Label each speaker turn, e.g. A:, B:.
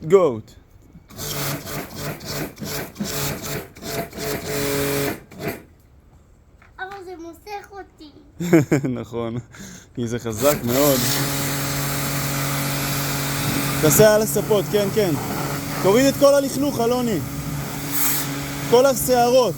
A: goat.
B: אבל זה מוסך אותי.
A: נכון, כי זה חזק מאוד. תעשה על הספות, כן, כן. תוריד את כל הלכלוך, אלוני. כל השערות.